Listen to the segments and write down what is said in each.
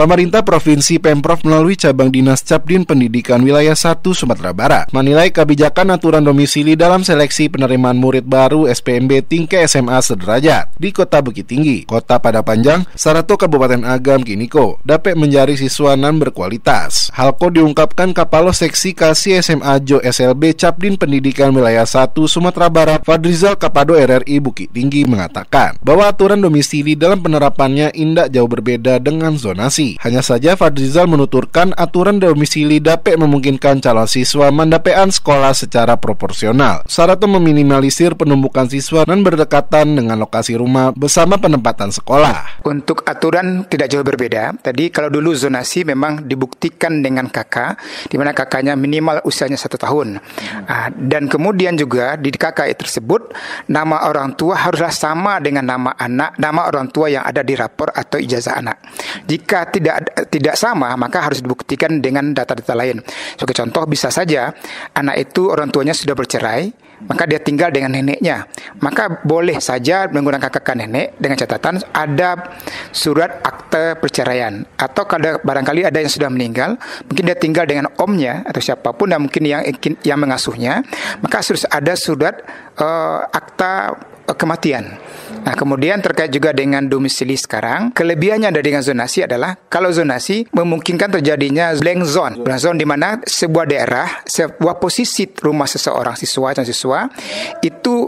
Pemerintah Provinsi Pemprov melalui cabang Dinas Capdin Pendidikan Wilayah 1 Sumatera Barat menilai kebijakan aturan domisili dalam seleksi penerimaan murid baru SPMB tingkat SMA sederajat di Kota Bukit Tinggi, Kota Padapanjang, Sarato Kabupaten Agam Kiniko dapat menjadi siswa nan berkualitas. Halko diungkapkan Kapalo Seksi Kasih SMA Jo SLB Capdin Pendidikan Wilayah 1 Sumatera Barat Fadrizal Kapado RRI Bukit Tinggi mengatakan bahwa aturan domisili dalam penerapannya indak jauh berbeda dengan zonasi. Hanya saja Fadrizal menuturkan aturan domisili dapat memungkinkan calon siswa mendapatkan sekolah secara proporsional. Sarato meminimalisir penumpukan siswa dan berdekatan dengan lokasi rumah bersama penempatan sekolah. Untuk aturan tidak jauh berbeda. Tadi kalau dulu zonasi memang dibuktikan dengan kakak, di mana kakaknya minimal usianya 1 tahun. Dan kemudian juga di kakak tersebut nama orang tua haruslah sama dengan nama anak, nama orang tua yang ada di rapor atau ijazah anak. Jika tidak sama, maka harus dibuktikan dengan data-data lain. Sebagai contoh, bisa saja anak itu orang tuanya sudah bercerai, maka dia tinggal dengan neneknya. Maka boleh saja menggunakan kakak nenek dengan catatan ada surat akte perceraian. Atau kalau barangkali ada yang sudah meninggal, mungkin dia tinggal dengan omnya atau siapapun dan mungkin yang mengasuhnya, maka harus ada surat akta kematian. Nah, kemudian terkait juga dengan domisili sekarang, kelebihannya dari dengan zonasi adalah kalau zonasi memungkinkan terjadinya blank zone. Blank zone di mana sebuah daerah, sebuah posisi rumah seseorang siswa dan siswa itu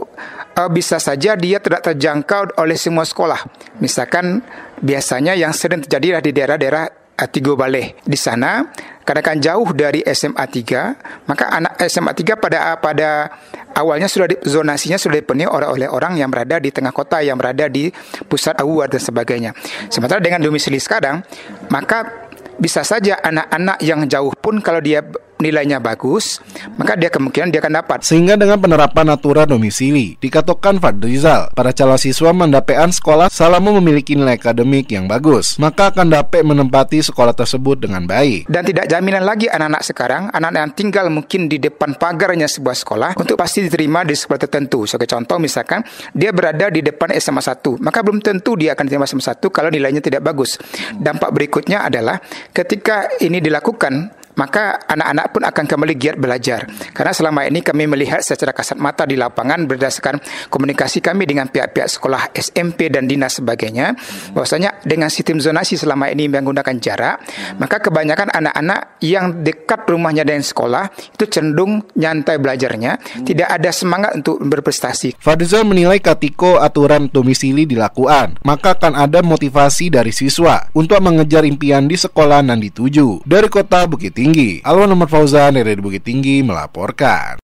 bisa saja dia tidak terjangkau oleh semua sekolah. Misalkan biasanya yang sering terjadi di daerah-daerah Tigo Baleh. Di sana kadang-kadang jauh dari SMA 3, maka anak SMA 3 pada awalnya zonasinya sudah dipenuhi oleh orang yang berada di tengah kota, yang berada di pusat awal dan sebagainya. Sementara dengan domisili sekarang, maka bisa saja anak-anak yang jauh pun kalau dia nilainya bagus, maka dia kemungkinan dia akan dapat. Sehingga dengan penerapan aturan domisili, dikatakan Fadrizal, para calon siswa mendapatkan sekolah selama memiliki nilai akademik yang bagus, maka akan dapat menempati sekolah tersebut dengan baik. Dan tidak jaminan lagi anak-anak sekarang, anak-anak yang tinggal mungkin di depan pagarnya sebuah sekolah, untuk pasti diterima di sekolah tertentu. Sebagai contoh, misalkan dia berada di depan SMA 1, maka belum tentu dia akan diterima SMA 1 kalau nilainya tidak bagus. Dampak berikutnya adalah ketika ini dilakukan, maka anak-anak pun akan kembali giat belajar. Karena selama ini kami melihat secara kasat mata di lapangan berdasarkan komunikasi kami dengan pihak-pihak sekolah SMP dan dinas sebagainya, bahwasanya dengan sistem zonasi selama ini menggunakan jarak, maka kebanyakan anak-anak yang dekat rumahnya dengan sekolah itu cenderung nyantai belajarnya, tidak ada semangat untuk berprestasi. Fadrizal menilai ketika aturan domisili dilakukan, maka akan ada motivasi dari siswa untuk mengejar impian di sekolah yang dituju. Dari Kota Bukit Tinggi, Alwan Ahmad Fauzan dari Bukit Tinggi melaporkan.